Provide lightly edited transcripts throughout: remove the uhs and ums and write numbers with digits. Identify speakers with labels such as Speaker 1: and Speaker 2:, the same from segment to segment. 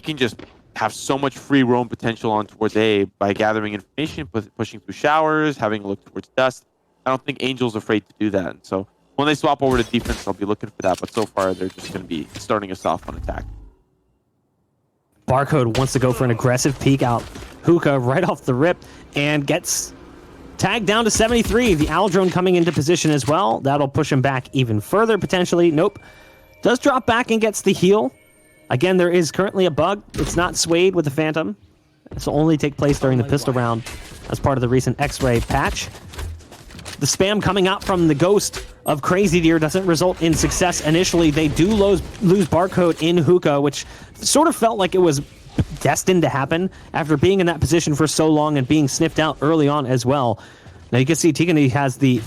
Speaker 1: can just have so much free roam potential on towards A by gathering information, pushing through showers, having a look towards dust. I don't think Angel's afraid to do that. And so when they swap over to defense, I'll be looking for that. But so far, they're just going to be starting us off on attack.
Speaker 2: Barcode wants to go for an aggressive peek out. Hookah right off the rip and gets tagged down to 73. The Owl drone coming into position as well. That'll push him back even further, potentially. Nope. Does drop back and gets the heal. Again, there is currently a bug. It's not swayed with the Phantom. This will only take place during the pistol round as part of the recent X-ray patch. The spam coming out from the Ghost of Crazy Deer doesn't result in success initially. They do lose Barcode in Hookah, which sort of felt like it was destined to happen after being in that position for so long and being sniffed out early on as well. Now you can see Tigani has the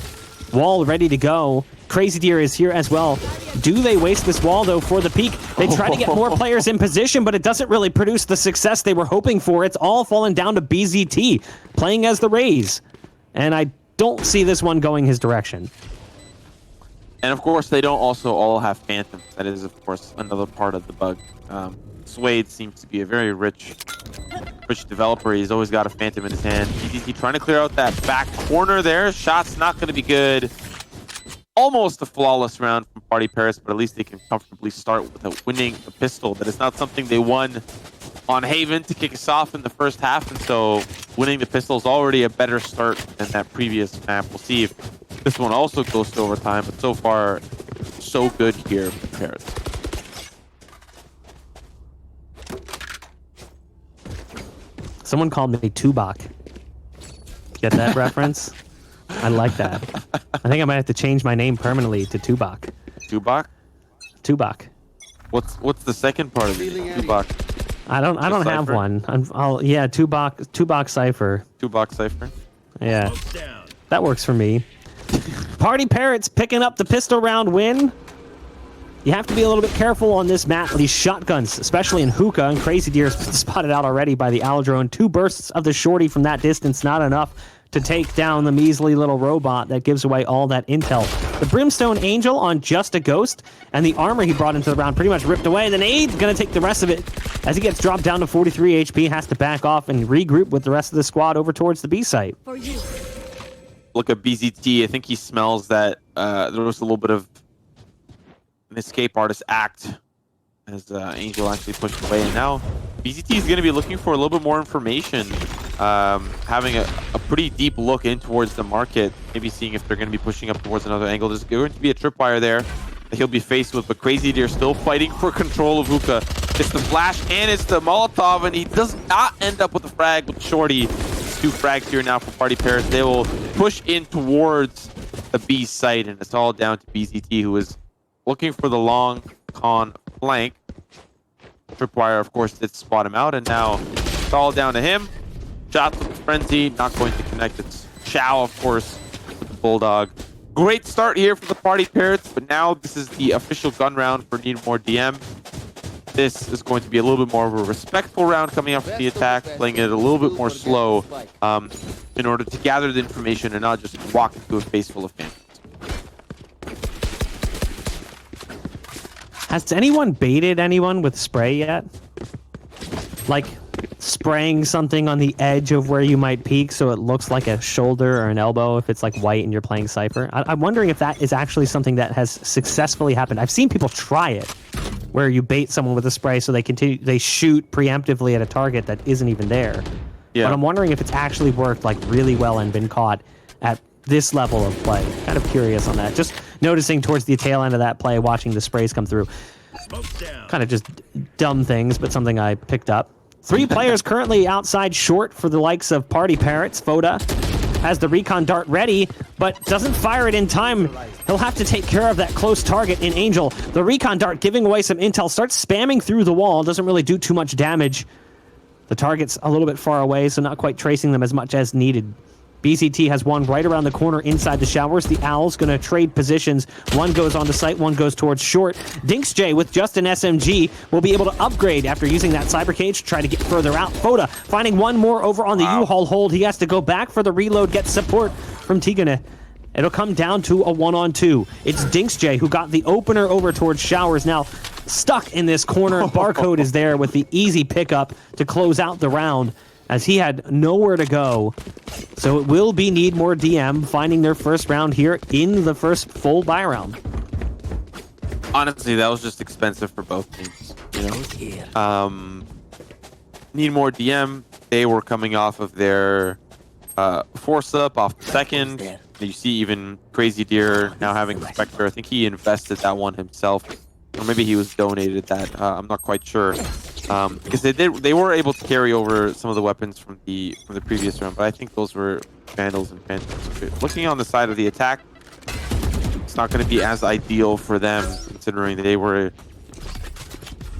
Speaker 2: wall ready to go. Crazy Deer is here as well. Do they waste this wall, though, for the peak? They try to get more players in position, but it doesn't really produce the success they were hoping for. It's all fallen down to BZT, playing as the Rays. And I don't see this one going his direction.
Speaker 1: And, of course, they don't also all have Phantoms. That is, of course, another part of the bug. Suede seems to be a very rich developer. He's always got a Phantom in his hand. BZT trying to clear out that back corner there. Shot's not going to be good. Almost a flawless round from PartyParrots, but at least they can comfortably start with winning a pistol. That is not something they won on Haven to kick us off in the first half, and so winning the pistol is already a better start than that previous map. We'll see if this one also goes to overtime, but so far, so good here for Parrots.
Speaker 2: Someone called me Tubok. Get that reference? I like that. I think I might have to change my name permanently to Tubok.
Speaker 1: Tubok?
Speaker 2: Tubok.
Speaker 1: What's the second part of it? Tubok.
Speaker 2: I don't have one. Yeah, Tubok Cypher.
Speaker 1: Tubok Cypher.
Speaker 2: Yeah. That works for me. PartyParrots picking up the pistol round win. You have to be a little bit careful on this map with these shotguns, especially in Hookah, and Crazy Deer has been spotted out already by the Owl drone. 2 bursts of the shorty from that distance, not enough to take down the measly little robot that gives away all that intel. The Brimstone Angel on just a Ghost, and the armor he brought into the round pretty much ripped away. The nade's gonna take the rest of it as he gets dropped down to 43 HP, has to back off and regroup with the rest of the squad over towards the B site.
Speaker 1: Look at BZT. I think he smells that there was a little bit of an escape artist act as Angel actually pushed away, and now BZT is going to be looking for a little bit more information, having a pretty deep look in towards the market, maybe seeing if they're going to be pushing up towards another angle. There's going to be a tripwire there that he'll be faced with, but Crazy Deer still fighting for control of Hookah. It's the flash and it's the Molotov, and he does not end up with the frag with Shorty. It's 2 frags here now for PartyParrots. They will push in towards the B site, and it's all down to BZT, who is looking for the long con flank. Tripwire, of course, did spot him out, and now it's all down to him. Shots with the Frenzy, not going to connect. It's Chow, of course, with the Bulldog. Great start here for the PartyParrots, but now this is the official gun round for Need More DM. This is going to be a little bit more of a respectful round coming up from the attack, playing it a little bit more slow in order to gather the information and not just walk into a face full of Phantoms.
Speaker 2: Has anyone baited anyone with spray yet? Like spraying something on the edge of where you might peek so it looks like a shoulder or an elbow if it's like white and you're playing Cypher. I'm wondering if that is actually something that has successfully happened. I've seen people try it, where you bait someone with a spray so they shoot preemptively at a target that isn't even there. Yeah. But I'm wondering if it's actually worked like really well and been caught at this level of play. Kind of curious on that. Just noticing towards the tail end of that play, watching the sprays come through. Kind of just dumb things, but something I picked up. 3 players currently outside short for the likes of PartyParrots. Foda has the recon dart ready, but doesn't fire it in time. He'll have to take care of that close target in Angel. The recon dart giving away some intel, starts spamming through the wall, doesn't really do too much damage. The target's a little bit far away, so not quite tracing them as much as needed. BZT has one right around the corner inside the showers. The Owls going to trade positions. One goes on the site, one goes towards short. DinksJ with just an SMG will be able to upgrade after using that cyber cage to try to get further out. Foda finding one more over on the U-Haul hold. He has to go back for the reload, get support from Tigane. It'll come down to a 1-on-2. It's DinksJ who got the opener over towards showers. Now, stuck in this corner. Barcode is there with the easy pickup to close out the round, as he had nowhere to go. So it will be Need More DM finding their first round here in the first full buy round.
Speaker 1: Honestly, that was just expensive for both teams. You know, Need More DM. They were coming off of their force up off the second. You see even Crazy Deer now having a Spectre. I think he invested that one himself, or maybe he was donated that. I'm not quite sure. Because they were able to carry over some of the weapons from the previous round, but I think those were Vandals and Phantoms. Looking on the side of the attack, it's not going to be as ideal for them, considering they were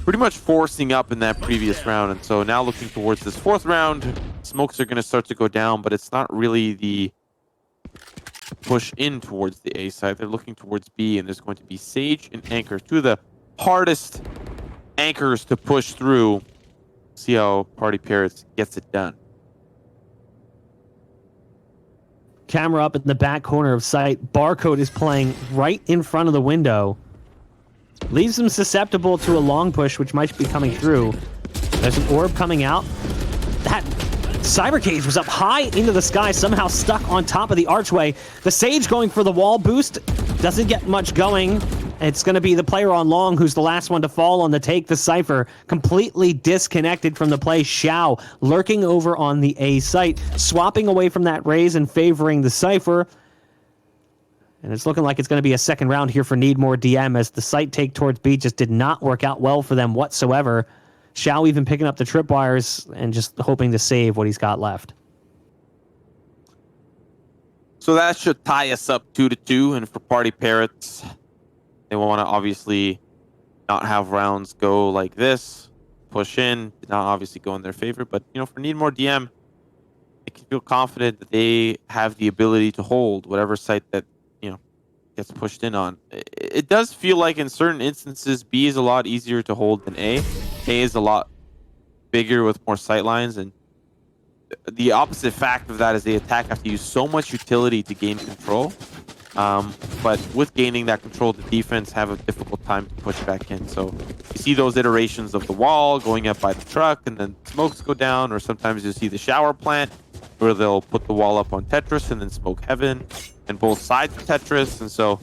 Speaker 1: pretty much forcing up in that previous round. And so now looking towards this fourth round, smokes are going to start to go down, but it's not really the push in towards the A side. They're looking towards B, and there's going to be Sage and Anchor, two of the hardest anchors to push through. See how PartyParrots gets it done.
Speaker 2: Camera up in the back corner of sight. Barcode is playing right in front of the window. Leaves him susceptible to a long push, which might be coming through. There's an orb coming out. That Cyber Cage was up high into the sky, somehow stuck on top of the archway. The Sage going for the wall boost. Doesn't get much going. It's going to be the player on long who's the last one to fall on the take. The Cypher completely disconnected from the play. Xiao lurking over on the A site, swapping away from that raise and favoring the Cypher. And it's looking like it's going to be a second round here for Need More DM, as the site take towards B just did not work out well for them whatsoever. Xiao even picking up the tripwires and just hoping to save what he's got left.
Speaker 1: So that should tie us up 2-2, and for PartyParrots, they want to obviously not have rounds go like this. Push in, not obviously go in their favor, but you know, for Need More DM, they can feel confident that they have the ability to hold whatever site that, you know, gets pushed in on. It does feel like in certain instances, B is a lot easier to hold than A. A is a lot bigger with more sight lines, and the opposite fact of that is the attack have to use so much utility to gain control. But with gaining that control, the defense have a difficult time to push back in. So you see those iterations of the wall going up by the truck, and then smokes go down, or sometimes you see the shower plant where they'll put the wall up on Tetris and then smoke heaven and both sides of Tetris. And so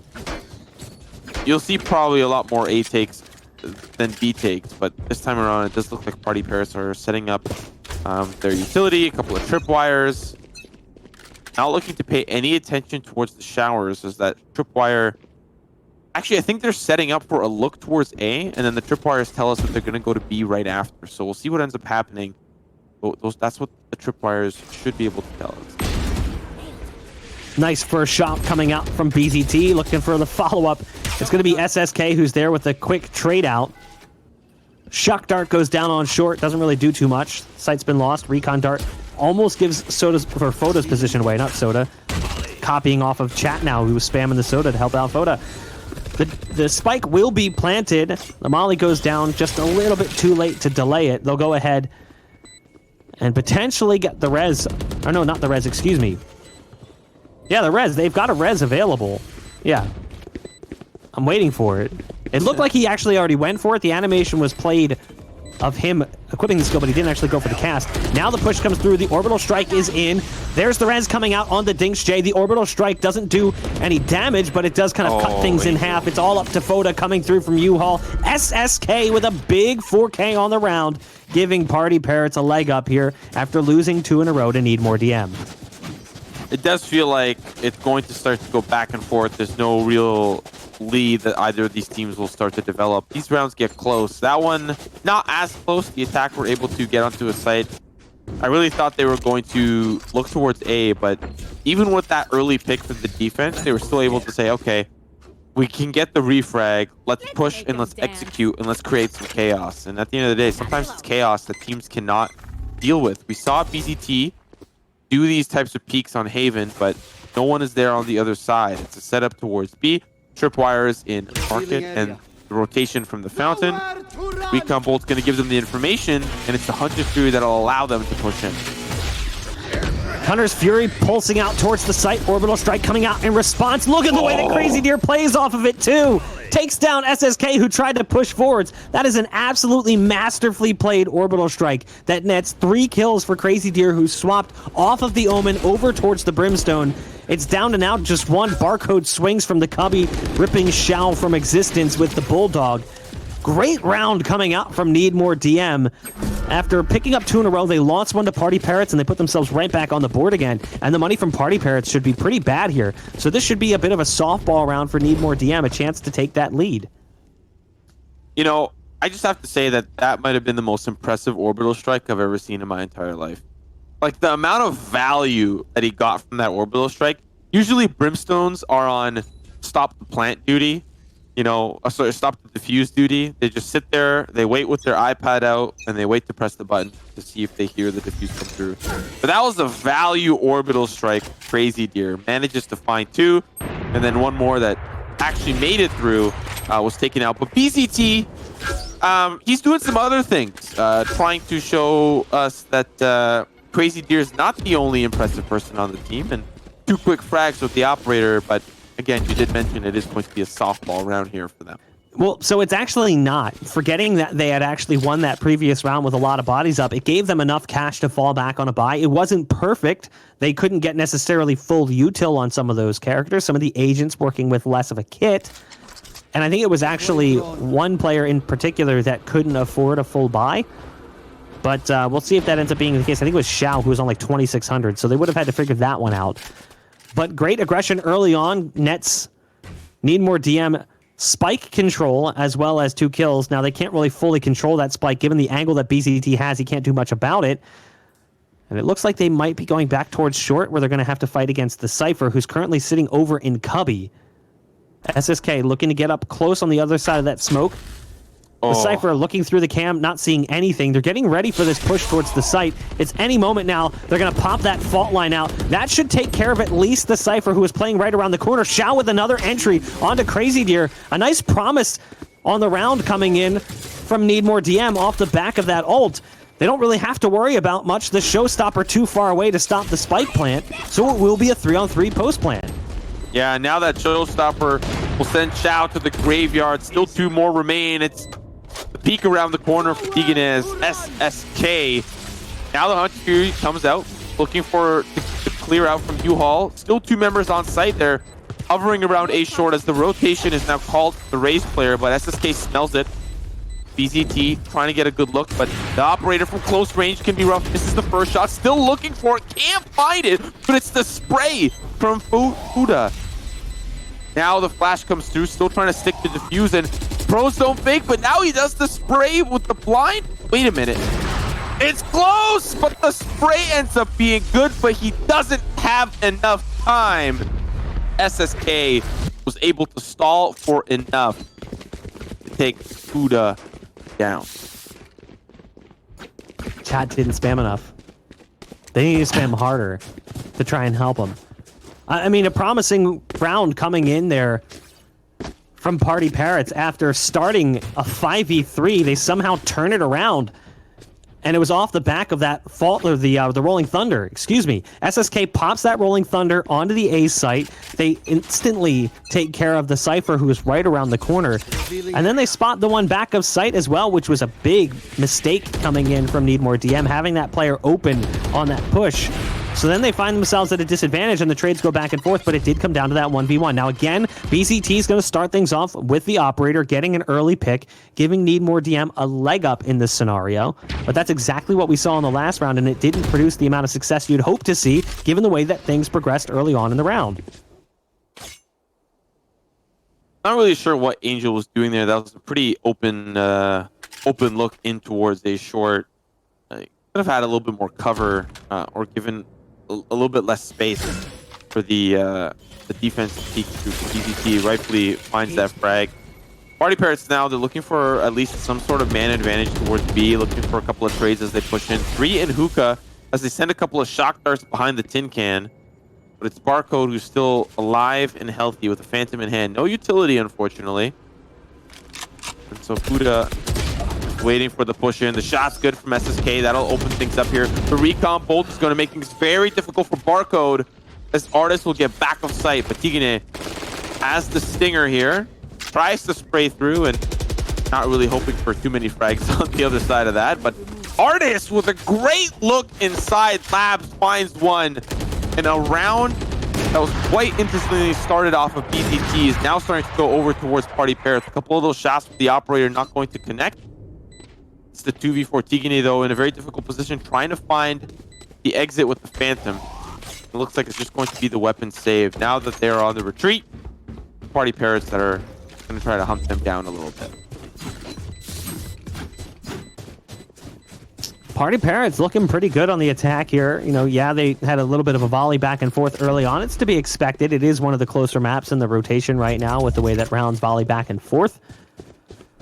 Speaker 1: you'll see probably a lot more A takes than B takes, but this time around it does look like PartyParrots are setting up their utility, a couple of tripwires. Not looking to pay any attention towards the showers, as that tripwire... Actually, I think they're setting up for a look towards A, and then the tripwires tell us that they're going to go to B right after. So we'll see what ends up happening. That's what the tripwires should be able to tell us.
Speaker 2: Nice first shot coming out from BZT, looking for the follow-up. It's going to be SSK who's there with a quick trade out. Shock Dart goes down on short, doesn't really do too much. Sight's been lost. Recon Dart almost gives Foda's position away, not Soda. Copying off of chat now, who was spamming the Soda to help out Foda. The spike will be planted. The Molly goes down just a little bit too late to delay it. They'll go ahead and potentially get the res. Or no, not the res, excuse me. Yeah, the res. They've got a res available. Yeah. I'm waiting for it. It looked like he actually already went for it. The animation was played of him equipping the skill, but he didn't actually go for the cast. Now the push comes through. The orbital strike is in. There's the res coming out on the Dinks J. The orbital strike doesn't do any damage, but it does kind of cut things in half. It's all up to Foda coming through from U-Haul. SSK with a big 4K on the round, giving PartyParrots a leg up here after losing 2 in a row to Need More DM.
Speaker 1: It does feel like it's going to start to go back and forth. There's no real lead that either of these teams will start to develop. These rounds get close. That one, not as close. The attack were able to get onto a site. I really thought they were going to look towards A, but even with that early pick for the defense, they were still able to say, okay, we can get the refrag. Let's push and let's execute and let's create some chaos. And at the end of the day, sometimes it's chaos that teams cannot deal with. We saw BZT do these types of peaks on Haven, but no one is there on the other side. It's a setup towards B. Tripwires in market and the rotation from the fountain. Recon Bolt's going to give them the information, and it's the Hunter Fury that'll allow them to push in.
Speaker 2: Hunter's Fury pulsing out towards the site. Orbital Strike coming out in response. Look at the way that Crazy Deer plays off of it, too. Takes down SSK, who tried to push forwards. That is an absolutely masterfully played Orbital Strike that nets 3 kills for Crazy Deer, who swapped off of the Omen over towards the Brimstone. It's down to now just one. Barcode swings from the Cubby, ripping Shao from existence with the Bulldog. Great round coming out from Need More DM. After picking up 2 in a row, they lost one to PartyParrots, and they put themselves right back on the board again. And the money from PartyParrots should be pretty bad here. So this should be a bit of a softball round for Need More DM, a chance to take that lead.
Speaker 1: You know, I just have to say that that might have been the most impressive Orbital Strike I've ever seen in my entire life. Like, the amount of value that he got from that Orbital Strike. Usually Brimstones are on stop the plant duty. You know, sorry, stop the defuse duty. They just sit there, they wait with their iPad out, and they wait to press the button to see if they hear the defuse come through. But that was a value Orbital Strike. Crazy Deer manages to find 2, and then one more that actually made it through was taken out. But BZT, he's doing some other things, trying to show us that Crazy Deer is not the only impressive person on the team, and 2 quick frags with the operator, but again, you did mention it is going to be a softball round here for them.
Speaker 2: Well, so it's actually not. Forgetting that they had actually won that previous round with a lot of bodies up, it gave them enough cash to fall back on a buy. It wasn't perfect. They couldn't get necessarily full util on some of those characters, some of the agents working with less of a kit. And I think it was actually one player in particular that couldn't afford a full buy. But we'll see if that ends up being the case. I think it was Shao, who was on like 2,600, so they would have had to figure that one out. But great aggression early on. Nets Need More DM spike control as well as 2 kills. Now, they can't really fully control that spike. Given the angle that BZT has, he can't do much about it. And it looks like they might be going back towards short, where they're going to have to fight against the Cypher, who's currently sitting over in Cubby. SSK looking to get up close on the other side of that smoke. The Cypher looking through the cam, not seeing anything. They're getting ready for this push towards the site. It's any moment now. They're going to pop that fault line out. That should take care of at least the Cypher, who is playing right around the corner. Shao with another entry onto Crazy Deer. A nice promise on the round coming in from Need More DM off the back of that ult. They don't really have to worry about much. The showstopper too far away to stop the spike plant, so it will be a 3-on-3 post plant.
Speaker 1: Yeah, now that showstopper will send Shao to the graveyard. Still 2 more remain. It's the peek around the corner for Teganez, SSK. Now the Hunt Fury comes out, looking for to clear out from U-Haul. Still 2 members on site there, hovering around A short as the rotation is now called to the Raze player, but SSK smells it. BZT trying to get a good look, but the operator from close range can be rough. This is the first shot, still looking for it, can't find it, but it's the spray from Fuda. Now the flash comes through, still trying to stick to defuse, and pros don't fake, but now he does the spray with the blind. Wait a minute. It's close, but the spray ends up being good, but he doesn't have enough time. SSK was able to stall for enough to take Fuda down.
Speaker 2: Chat didn't spam enough. They need to spam harder to try and help him. I mean, a promising round coming in there from PartyParrots. After starting a 5v3, they somehow turn it around. And it was off the back of that fault, or the Rolling Thunder, excuse me. SSK pops that Rolling Thunder onto the A site. They instantly take care of the Cypher, who is right around the corner. And then they spot the one back of sight as well, which was a big mistake coming in from Need More DM, having that player open on that push. So then they find themselves at a disadvantage, and the trades go back and forth, but it did come down to that 1v1. Now again, BZT is going to start things off with the operator, getting an early pick, giving Need More DM a leg up in this scenario. But that's exactly what we saw in the last round, and it didn't produce the amount of success you'd hope to see, given the way that things progressed early on in the round.
Speaker 1: Not really sure what Angel was doing there. That was a pretty open look in towards A short. Could have had a little bit more cover, or given a little bit less space for the defense to peek through. BZT rightfully finds that frag. PartyParrots now, they're looking for at least some sort of man advantage towards B, looking for a couple of trades as they push in. 3 in hookah as they send a couple of shock darts behind the tin can. But it's Barcode who's still alive and healthy with a Phantom in hand. No utility, unfortunately. And so Fuda waiting for the push in. The shot's good from SSK. That'll open things up here. The recon bolt is going to make things very difficult for Barcode, as Artist will get back of sight. But Tigane has the stinger here. Tries to spray through and not really hoping for too many frags on the other side of that. But Artist with a great look inside Labs finds one. And a round that was quite interestingly started off of BZT is now starting to go over towards PartyParrots. A couple of those shots with the operator not going to connect. It's the 2v4 Tigane though in a very difficult position, trying to find the exit with the Phantom. It looks like it's just going to be the weapon save. Now that they're on the retreat, PartyParrots that are going to try to hunt them down a little bit.
Speaker 2: PartyParrots looking pretty good on the attack here. You know, yeah, they had a little bit of a volley back and forth early on. It's to be expected. It is one of the closer maps in the rotation right now with the way that rounds volley back and forth.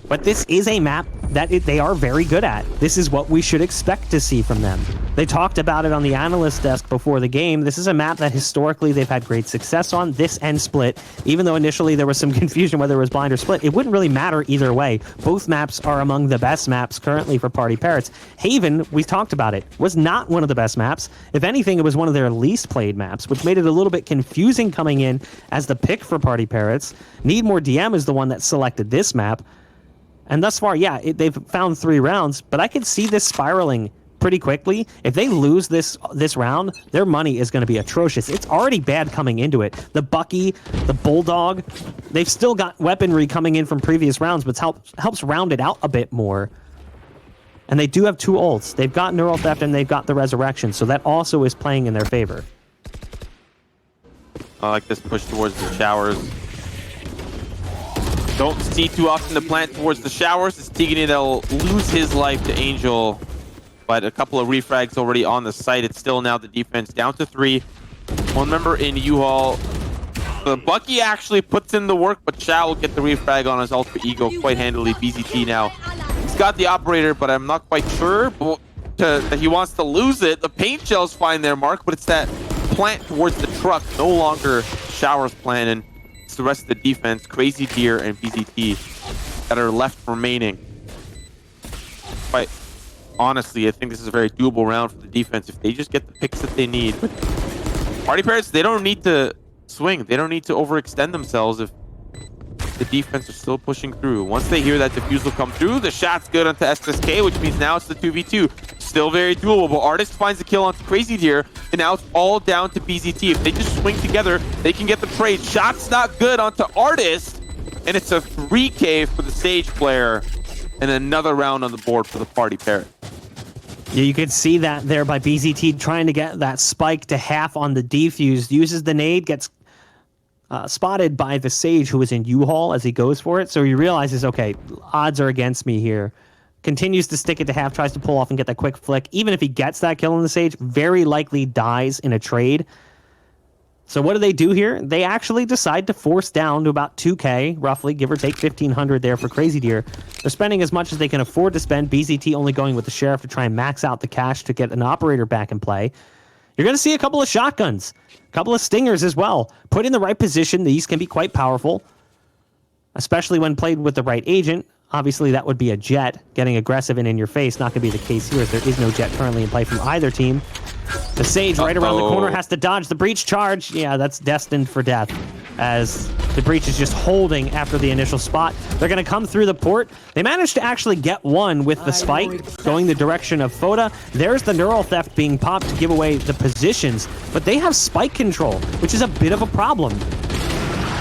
Speaker 2: But this is a map that they are very good at. This is what we should expect to see from them. They talked about it on the analyst desk before the game. This is a map that historically they've had great success on, this and Split. Even though initially there was some confusion whether it was blind or Split, it wouldn't really matter either way. Both maps are among the best maps currently for PartyParrots. Haven, we talked about it, was not one of the best maps. If anything, it was one of their least played maps, which made it a little bit confusing coming in as the pick for PartyParrots. Need More DM is the one that selected this map. And thus far, yeah, they've found 3 rounds, but I could see this spiraling pretty quickly. If they lose this round, their money is going to be atrocious. It's already bad coming into it. The Bucky, the Bulldog, they've still got weaponry coming in from previous rounds, but helps round it out a bit more. And they do have 2 ults. They've got Neural Theft and they've got the Resurrection, so that also is playing in their favor.
Speaker 1: I like this push towards the showers. Don't see too often the plant towards the showers. It's Tigane that'll lose his life to Angel. But a couple of refrags already on the site. It's still now the defense down to 3. One member in U-Haul. The Bucky actually puts in the work, but Chow will get the refrag on his alter ego quite handily. BZT now. He's got the operator, but I'm not quite sure that he wants to lose it. The paint shells find their mark, but it's that plant towards the truck. No longer Shower's plan, and it's the rest of the defense, Crazy Deer and BZT, that are left remaining. But honestly, I think this is a very doable round for the defense if they just get the picks that they need. But PartyParrots, they don't need to swing. They don't need to overextend themselves if the defense is still pushing through. Once they hear that defusal come through, the shot's good onto SSK, which means now it's the 2v2. Still very doable, but Artist finds the kill onto Crazy Deer, and now it's all down to BZT. If they just swing together, they can get the trade. Shot's not good onto Artist, and it's a 3K for the Sage player, and another round on the board for the PartyParrots.
Speaker 2: Yeah, you could see that there by BZT trying to get that spike to half on the defuse. Uses the nade, gets spotted by the Sage, who is in U-Haul as he goes for it. So he realizes, okay, odds are against me here. Continues to stick it to half, tries to pull off and get that quick flick. Even if he gets that kill on the Sage, very likely dies in a trade. So what do here? They actually decide to force down to about 2K, roughly, give or take 1,500 there for Crazy Deer. They're spending as much as they can afford to spend. BZT only going with the Sheriff to try and max out the cash to get an operator back in play. You're going to see a couple of shotguns, a couple of stingers as well. Put in the right position, these can be quite powerful, especially when played with the right agent. Obviously, that would be a Jet getting aggressive and in your face. Not going to be the case here, as there is no Jet currently in play from either team. The Sage right around the corner has to dodge the breach charge. Yeah, that's destined for death, as the breach is just holding after the initial spot. They're going to come through the port. They managed to actually get one with the spike going the direction of Foda. There's the Neural Theft being popped to give away the positions, but they have spike control, which is a bit of a problem.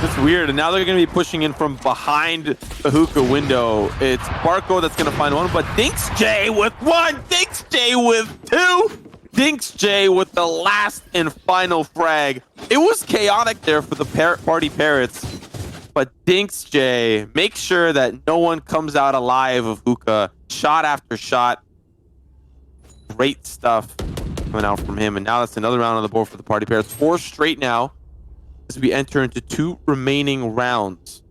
Speaker 1: It's weird, and now they're going to be pushing in from behind the hookah window. It's Barco that's going to find one, but Dinks J with one, Dinks J with two, Dinks J with the last and final frag. It was chaotic there for the PartyParrots, but Dinks J makes sure that no one comes out alive of hookah. Shot after shot. Great stuff coming out from him, and now that's another round on the board for the PartyParrots. 4 straight now, as we enter into 2 remaining rounds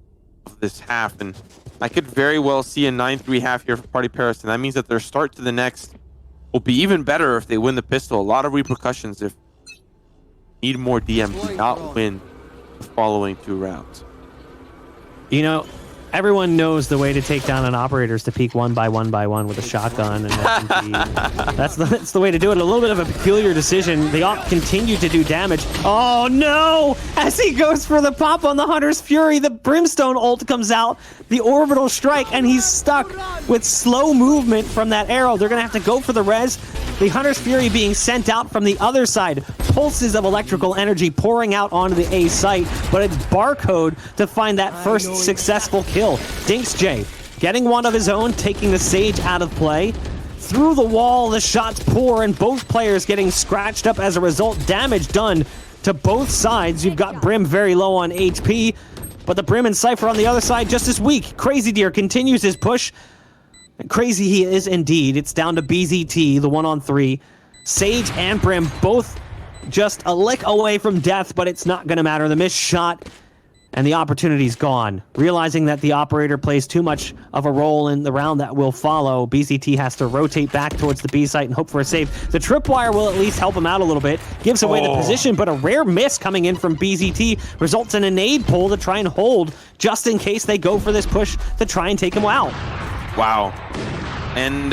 Speaker 1: of this half. And I could very well see a 9-3 half here for PartyParrots, and that means that their start to the next will be even better if they win the pistol. A lot of repercussions if Need More DM do not win the following 2 rounds.
Speaker 2: You know, Everyone knows the way to take down an operator is to peek one by one with a shotgun, and that's the way to do it. A little bit of a peculiar decision. The op continue to do damage. Oh no! As he goes for the pop on the Hunter's Fury, the Brimstone ult comes out, the orbital strike, and he's stuck with slow movement from that arrow. They're gonna have to go for the res. The Hunter's Fury being sent out from the other side. Pulses of electrical energy pouring out onto the A site, but it's Barcode to find that first successful kill. Dinks J getting one of his own, taking the Sage out of play. Through the wall, the shots pour, and both players getting scratched up as a result. Damage done to both sides. You've got Brim very low on HP, but the Brim and Cypher on the other side just as weak. Crazy Deer continues his push. Crazy he is indeed. It's down to BZT, the 1-on-3. Sage and Brim both just a lick away from death, but it's not going to matter. The missed shot and the opportunity's gone. Realizing that the operator plays too much of a role in the round that will follow, BZT has to rotate back towards the B site and hope for a save. The tripwire will at least help him out a little bit. Gives away the position, but a rare miss coming in from BZT results in a nade pull to try and hold, just in case they go for this push to try and take him out.
Speaker 1: Wow. And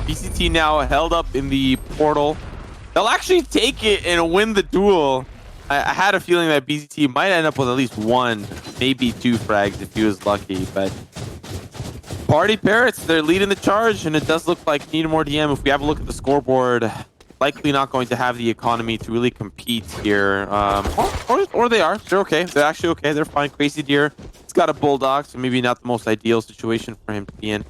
Speaker 1: BCT now held up in the portal. They'll actually take it and win the duel. I had a feeling that BCT might end up with at least one, maybe two frags if he was lucky, but PartyParrots, they're leading the charge, and it does look like Need More DM, if we have a look at the scoreboard, likely not going to have the economy to really compete here. Or they are. They're okay. They're actually okay. They're fine. Crazy Deer, he's got a Bulldog, so maybe not the most ideal situation for him to be in.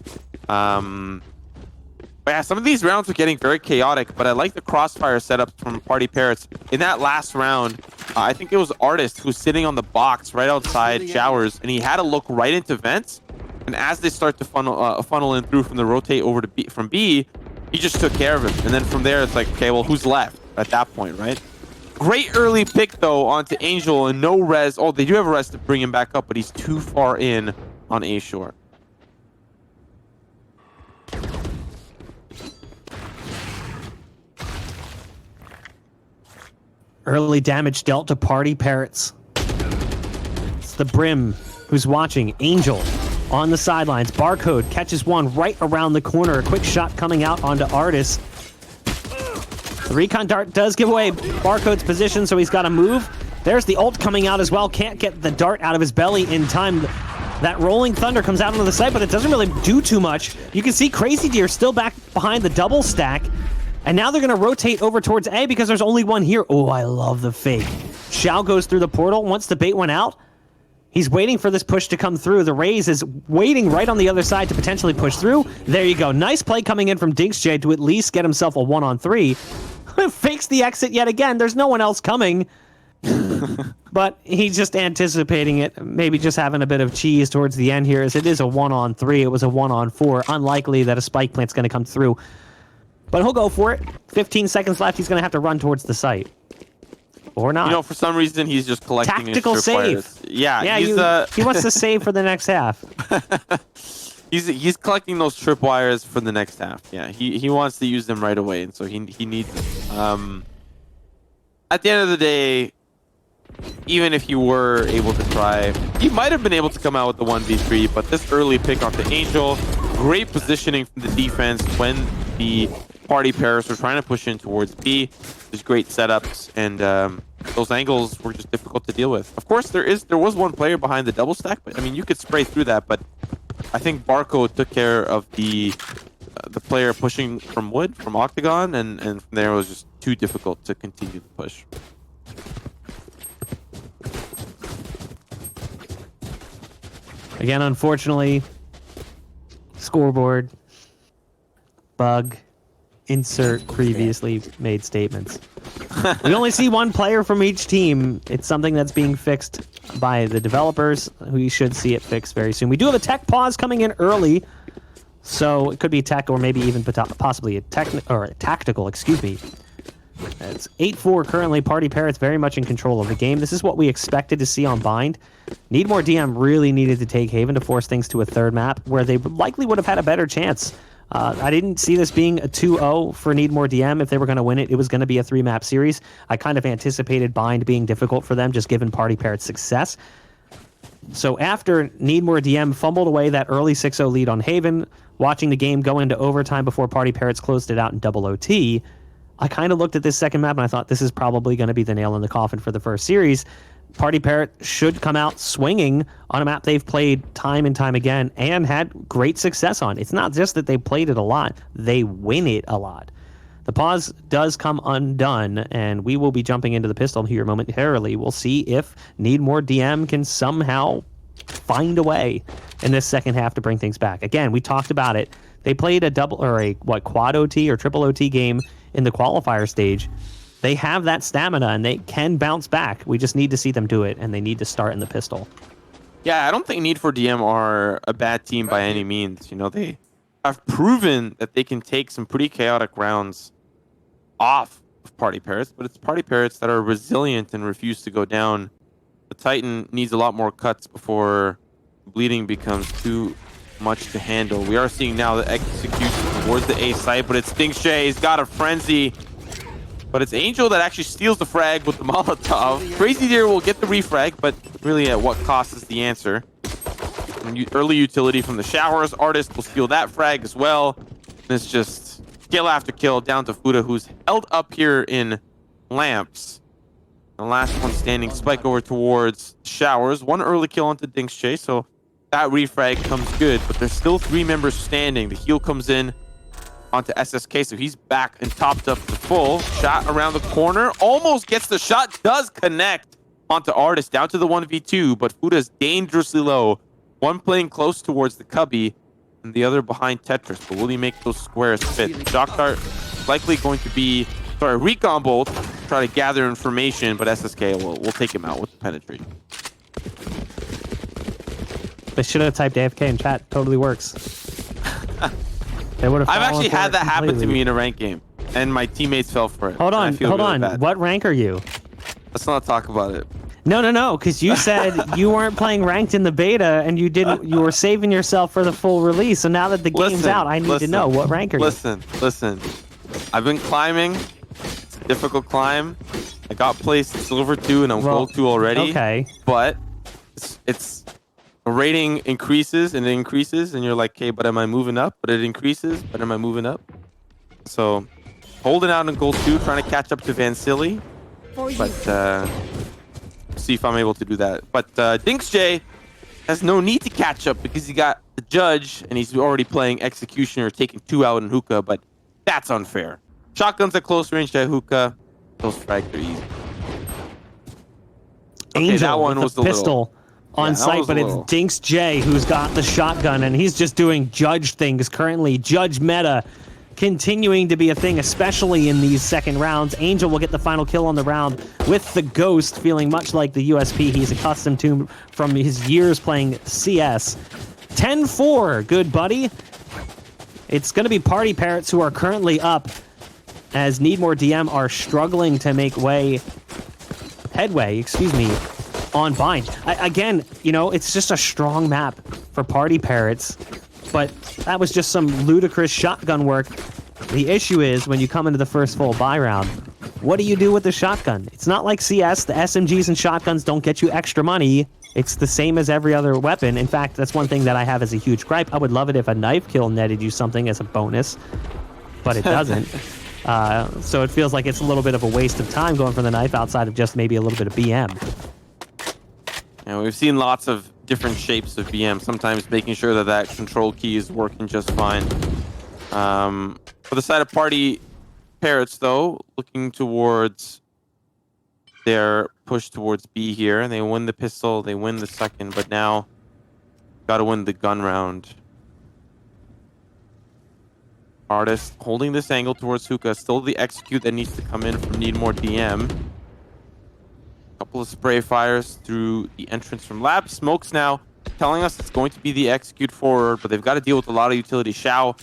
Speaker 1: But yeah, some of these rounds are getting very chaotic, but I like the crossfire setup from PartyParrots. In that last round, I think it was Artist who's sitting on the box right outside showers, and he had to look right into vents. And as they start to funnel in through from the rotate over to B, from B, he just took care of him. And then from there, it's like, okay, well, who's left at that point, right? Great early pick, though, onto Angel, and no res. Oh, they do have a res to bring him back up, but he's too far in on A shore.
Speaker 2: Early damage dealt to PartyParrots. It's the Brim who's watching. Angel on the sidelines. Barcode catches one right around the corner. A quick shot coming out onto Artist. The recon dart does give away Barcode's position, so he's got to move. There's the ult coming out as well. Can't get the dart out of his belly in time. That Rolling Thunder comes out onto the site, but it doesn't really do too much. You can see Crazy Deer still back behind the double stack. And now they're going to rotate over towards A because there's only one here. Oh, I love the fake. Xiao goes through the portal, wants to bait one out. He's waiting for this push to come through. The Raze is waiting right on the other side to potentially push through. There you go. Nice play coming in from Dinks J to at least get himself a 1-on-3. Fakes the exit yet again. There's no one else coming. But he's just anticipating it. Maybe just having a bit of cheese towards the end here, as it is a 1-on-3. It was a 1-on-4. Unlikely that a spike plant's going to come through. But he'll go for it. 15 seconds left. He's going to have to run towards the site. Or not.
Speaker 1: You know, for some reason, he's just collecting
Speaker 2: tactical
Speaker 1: his
Speaker 2: save.
Speaker 1: Yeah,
Speaker 2: he wants to save for the next half.
Speaker 1: He's collecting those tripwires for the next half. Yeah, he wants to use them right away, and so he needs them. At the end of the day, even if you were able to try, he might have been able to come out with the 1v3, but this early pick onto Angel, great positioning from the defense when the PartyParrots were trying to push in towards B. There's great setups, and those angles were just difficult to deal with. Of course, there was one player behind the double stack, but I mean, you could spray through that, but I think Barcode took care of the player pushing from wood, from Octagon, and from there it was just too difficult to continue the push.
Speaker 2: Again, unfortunately, scoreboard, bug, insert previously made statements. We only see one player from each team. It's something that's being fixed by the developers. We should see it fixed very soon. We do have a tech pause coming in early, so it could be tech or maybe even possibly a tactical, excuse me. It's 8-4 currently. PartyParrots very much in control of the game. This is what we expected to see on Bind. Need More DM really needed to take Haven to force things to a third map where they likely would have had a better chance. I didn't see this being a 2-0 for Need More DM. If they were going to win it, it was going to be a 3-map series. I kind of anticipated Bind being difficult for them, just given PartyParrots' success. So after Need More DM fumbled away that early 6-0 lead on Haven, watching the game go into overtime before PartyParrots closed it out in double OT, I kind of looked at this second map and I thought this is probably going to be the nail in the coffin for the first series. PartyParrot should come out swinging on a map they've played time and time again and had great success on. It's not just that they played it a lot, they win it a lot. The pause does come undone, and we will be jumping into the pistol here momentarily. We'll see if Need More DM can somehow find a way in this second half to bring things back. Again, we talked about it. They played a double or a quad OT or triple OT game in the qualifier stage. They have that stamina and they can bounce back. We just need to see them do it, and they need to start in the pistol.
Speaker 1: Yeah, I don't think Need for DM are a bad team by any means. You know, they have proven that they can take some pretty chaotic rounds off of PartyParrots, but it's PartyParrots that are resilient and refuse to go down. The Titan needs a lot more cuts before bleeding becomes too much to handle. We are seeing now the execution towards the A site, but it's Dingshay. He's got a frenzy, but it's Angel that actually steals the frag with the Molotov. Crazy Deer will get the refrag, but really at what cost is the answer. And early utility from the Showers. Artist will steal that frag as well. And it's just kill after kill down to Fuda, who's held up here in Lamps. The last one standing, spike over towards Showers. One early kill onto Dingshay, so that refrag comes good, but there's still 3 members standing. The heal comes in onto SSK, so he's back and topped up the full. Shot around the corner, almost gets the shot, does connect onto Artist, down to the 1v2, but Fuda's dangerously low. One playing close towards the Cubby, and the other behind Tetris, but will he make those squares fit? Shock Dart likely going to be, Recon Bolt, try to gather information, but SSK will take him out with the penetration.
Speaker 2: They should have typed AFK in chat. Totally works. They would have.
Speaker 1: I've actually had that happen to me in a ranked game, and my teammates fell for it.
Speaker 2: Hold on. Bad. What rank are you?
Speaker 1: Let's not talk about it.
Speaker 2: No, because you said you weren't playing ranked in the beta, and you didn't. You were saving yourself for the full release. So now that the game's out, I need to know what rank are you.
Speaker 1: Listen. I've been climbing. It's a difficult climb. I got placed silver 2 and I'm gold 2 already.
Speaker 2: Okay.
Speaker 1: But it's the rating increases and it increases, and you're like, okay, but am I moving up? But it increases, but am I moving up? So holding out in gold 2, trying to catch up to Van Silly. But see if I'm able to do that. But Dingshay has no need to catch up because he got the judge and he's already playing Executioner, taking 2 out in hookah, but that's unfair. Shotguns at close range to hookah. Those frags are easy. Okay,
Speaker 2: Angel
Speaker 1: that one was
Speaker 2: the pistol on site, but it's Dinks J who's got the shotgun, and he's just doing judge things currently. Judge meta continuing to be a thing, especially in these second rounds. Angel will get the final kill on the round with the Ghost, feeling much like the USP he's accustomed to from his years playing CS. 10-4, good buddy. It's going to be PartyParrots who are currently up, as Need More DM are struggling to make headway, on Bind. Again, you know, it's just a strong map for PartyParrots, but that was just some ludicrous shotgun work. The issue is when you come into the first full buy round, what do you do with the shotgun? It's not like CS. The SMGs and shotguns don't get you extra money. It's the same as every other weapon. In fact, that's one thing that I have as a huge gripe. I would love it if a knife kill netted you something as a bonus, but it doesn't. So it feels like it's a little bit of a waste of time going for the knife outside of just maybe a little bit of BM.
Speaker 1: And we've seen lots of different shapes of BM, sometimes making sure that that control key is working just fine. For the side of PartyParrots, though, looking towards their push towards B here, and they win the pistol, they win the second, but now got to win the gun round. Artist holding this angle towards hookah, still the execute that needs to come in from Need More DM. Couple of spray fires through the entrance from Lab. Smokes now telling us it's going to be the execute forward, but they've got to deal with a lot of utility. Shao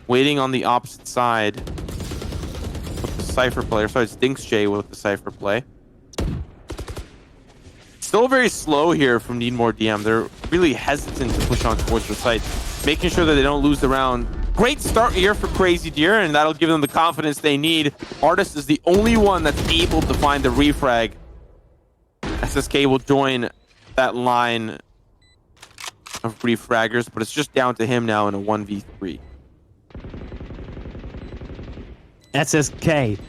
Speaker 1: waiting on the opposite side with the Cypher player. Sorry, it's Dinks J with the Cypher play. Still very slow here from Need More DM. They're really hesitant to push on towards the site, making sure that they don't lose the round. Great start here for Crazy Deer, and that'll give them the confidence they need. Artist is the only one that's able to find the refrag. SSK will join that line of brief fraggers, but it's just down to him now in a 1v3.
Speaker 2: SSK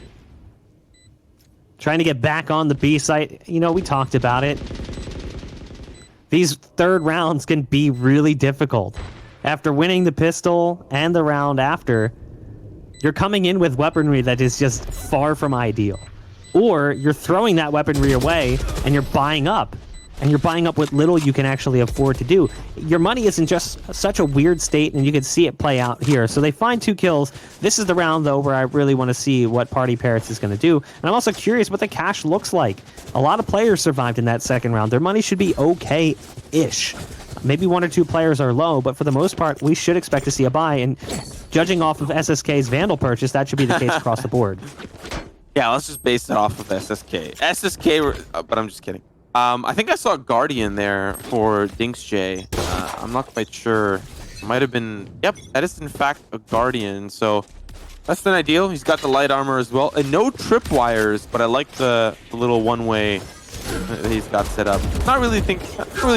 Speaker 2: trying to get back on the B site. You know, we talked about it. These third rounds can be really difficult. After winning the pistol and the round after, you're coming in with weaponry that is just far from ideal. Or you're throwing that weaponry away and you're buying up. And you're buying up what little you can actually afford to do. Your money is in just such a weird state, and you can see it play out here. So they find 2 kills. This is the round, though, where I really want to see what PartyParrots is going to do. And I'm also curious what the cash looks like. A lot of players survived in that second round. Their money should be okay-ish. Maybe 1 or 2 players are low, but for the most part, we should expect to see a buy. And judging off of SSK's Vandal purchase, that should be the case across the board.
Speaker 1: Yeah, let's just base it off of SSK. SSK, but I'm just kidding. I think I saw a Guardian there for DinksJ. I'm not quite sure. It might have been... Yep, that is in fact a Guardian. So less than ideal. He's got the light armor as well. And no tripwires, but I like the little one-way that he's got set up. Not really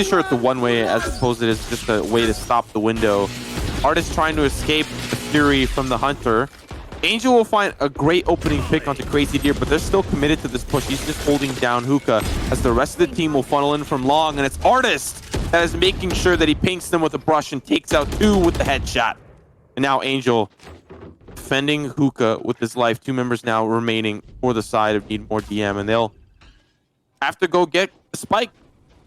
Speaker 1: sure it's the one-way as opposed to it's just a way to stop the window. Artist trying to escape the Fury from the Hunter. Angel will find a great opening pick onto Crazy Deer, but they're still committed to this push. He's just holding down Hookah as the rest of the team will funnel in from long, and it's Artist that is making sure that he paints them with a brush and takes out 2 with the headshot. And now Angel defending Hookah with his life. 2 members now remaining for the side of Need More DM, and they'll have to go get the spike.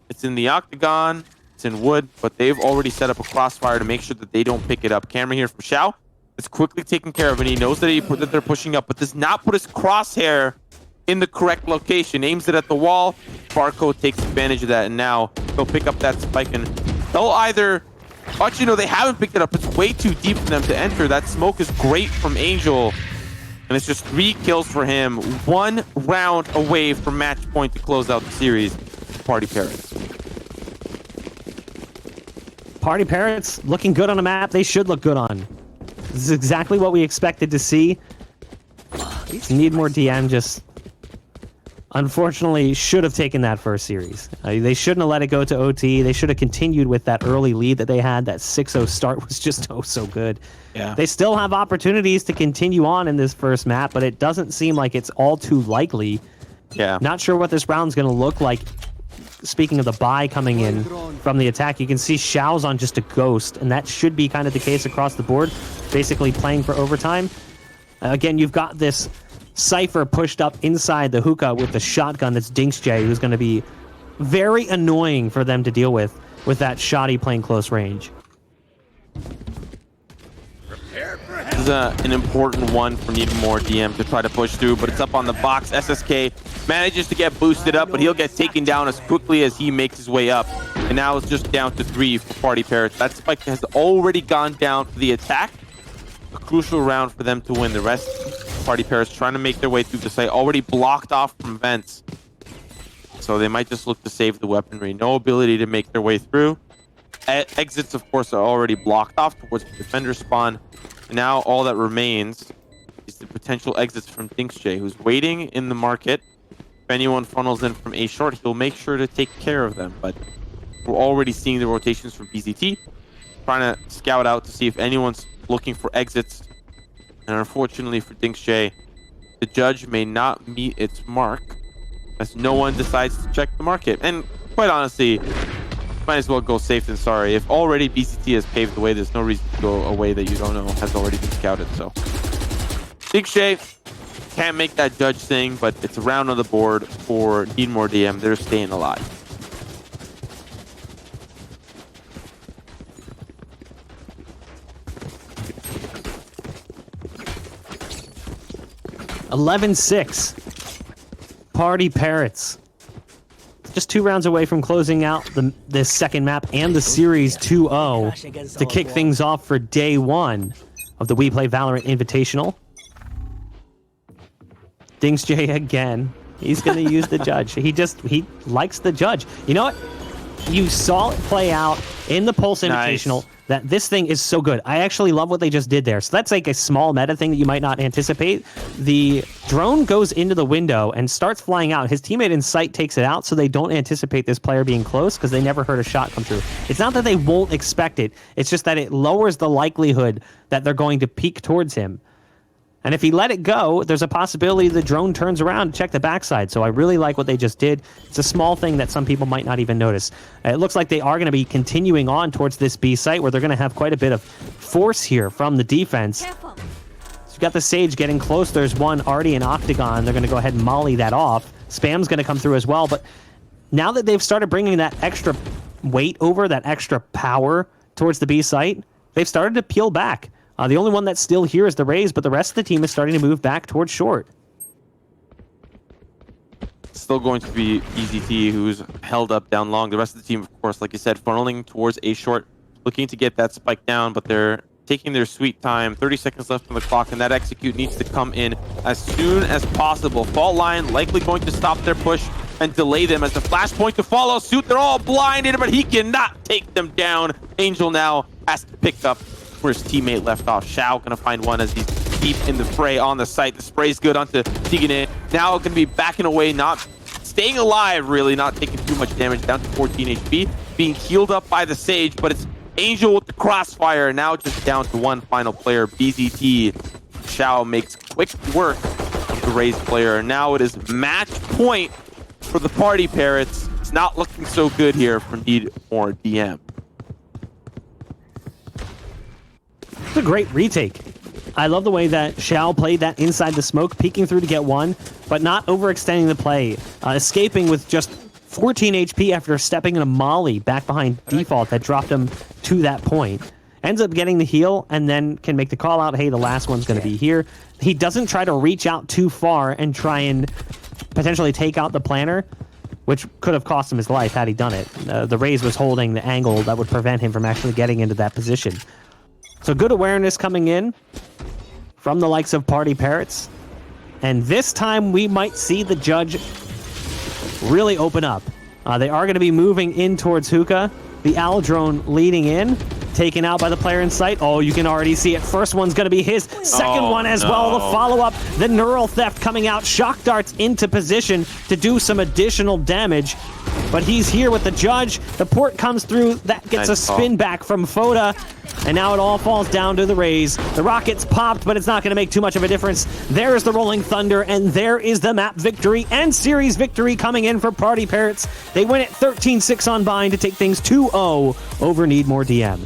Speaker 1: It's in the octagon, it's in wood, but they've already set up a crossfire to make sure that they don't pick it up. Camera here from Xiao. It's quickly taken care of, and he knows that they're pushing up, but does not put his crosshair in the correct location. Aims it at the wall. Barcode takes advantage of that, and now they'll pick up that spike, and they'll either... Actually, no, they haven't picked it up. It's way too deep for them to enter. That smoke is great from Angel, and it's just 3 kills for him. 1 round away from match point to close out the series. PartyParrots.
Speaker 2: PartyParrots looking good on a map they should look good on. This is exactly what we expected to see. Need More DM just unfortunately should have taken that first series. They shouldn't have let it go to OT. They should have continued with that early lead that they had. That 6-0 start was just so good. Yeah. They still have opportunities to continue on in this first map, but it doesn't seem like it's all too likely.
Speaker 1: Yeah.
Speaker 2: Not sure what this round's going to look like. Speaking of the buy coming in from the attack, you can see Xiao's on just a ghost, and that should be kind of the case across the board, basically playing for overtime. Again, you've got this Cypher pushed up inside the Hookah with the shotgun that's DinksJ, who's going to be very annoying for them to deal with that shoddy playing close range.
Speaker 1: This is an important one for Need More DM to try to push through, but it's up on the box. SSK manages to get boosted up, but he'll get taken down as quickly as he makes his way up. And now it's just down to 3 for PartyParrots. That spike has already gone down for the attack. A crucial round for them to win. The rest, PartyParrots trying to make their way through the site, already blocked off from vents. So they might just look to save the weaponry. No ability to make their way through. Exits, of course, are already blocked off towards the defender spawn. And now all that remains is the potential exits from DinksJ, who's waiting in the market. If anyone funnels in from A short, he'll make sure to take care of them. But we're already seeing the rotations from BZT, trying to scout out to see if anyone's looking for exits. And unfortunately for DinksJ, the judge may not meet its mark as no one decides to check the market. And quite honestly, might as well go safe than sorry. If already BCT has paved the way, there's no reason to go a way that you don't know has already been scouted. So DinksJ can't make that judge thing, but it's a round on the board for Need More DM. They're staying alive.
Speaker 2: (11-6). PartyParrots. Just 2 rounds away from closing out this second map and the series 2-0 to kick things off for day 1 of the WePlay Valorant Invitational. DinksJ again. He's going to use the judge. He likes the judge. You know what? You saw it play out in the Pulse Invitational. that this thing is so good. I actually love what they just did there. So that's like a small meta thing that you might not anticipate. The drone goes into the window and starts flying out. His teammate in sight takes it out, so they don't anticipate this player being close because they never heard a shot come through. It's not that they won't expect it. It's just that it lowers the likelihood that they're going to peek towards him. And if he let it go, there's a possibility the drone turns around to check the backside. So I really like what they just did. It's a small thing that some people might not even notice. It looks like they are going to be continuing on towards this B site where they're going to have quite a bit of force here from the defense.
Speaker 3: Careful.
Speaker 2: So you've got the Sage getting close. There's one already in Octagon. They're going to go ahead and molly that off. Spam's going to come through as well. But now that they've started bringing that extra weight over, that extra power towards the B site, they've started to peel back. The only one that's still here is the Rays, but the rest of the team is starting to move back towards short.
Speaker 1: Still going to be BZT, who's held up down long. The rest of the team, of course, like you said, funneling towards A short, looking to get that spike down, but they're taking their sweet time. 30 seconds left on the clock, and that execute needs to come in as soon as possible. Fault line likely going to stop their push and delay them as the flashpoint to follow suit. They're all blinded, but he cannot take them down. Angel now has to pick up where his teammate left off. Xiao gonna find one as he's deep in the fray on the site. The spray's good onto Tigane. Now gonna be backing away, not staying alive really, not taking too much damage, down to 14 HP. Being healed up by the Sage, but it's Angel with the crossfire. Now just down to one final player, BZT. Xiao makes quick work of the Rays player. Now it is match point for the Party Parrots. It's not looking so good here for Need More DM.
Speaker 2: It's a great retake. I love the way that Xiao played that inside the smoke, peeking through to get one, but not overextending the play. Escaping with just 14 HP after stepping in a molly back behind default that dropped him to that point. Ends up getting the heal and then can make the call out, hey, the last one's going to be here. He doesn't try to reach out too far and try and potentially take out the planner, which could have cost him his life had he done it. The Rays was holding the angle that would prevent him from actually getting into that position. So good awareness coming in from the likes of Party Parrots. And this time we might see the judge really open up. They are going to be moving in towards Hookah. The Owl drone leading in, taken out by the player in sight. Oh, you can already see it. First one's going to be his. Second one as well. The follow-up, the Neural Theft coming out. Shock darts into position to do some additional damage. But he's here with the judge. The port comes through. That gets a spin back from Foda. And now it all falls down to the Rays. The Rockets popped, but it's not going to make too much of a difference. There's the Rolling Thunder, and there is the map victory and series victory coming in for Party Parrots. They win it 13-6 on Bind to take things 2-0 over Need More DM.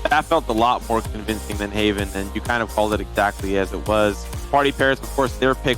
Speaker 1: That felt a lot more convincing than Haven, and you kind of called it exactly as it was. Party Parrots, of course, their pick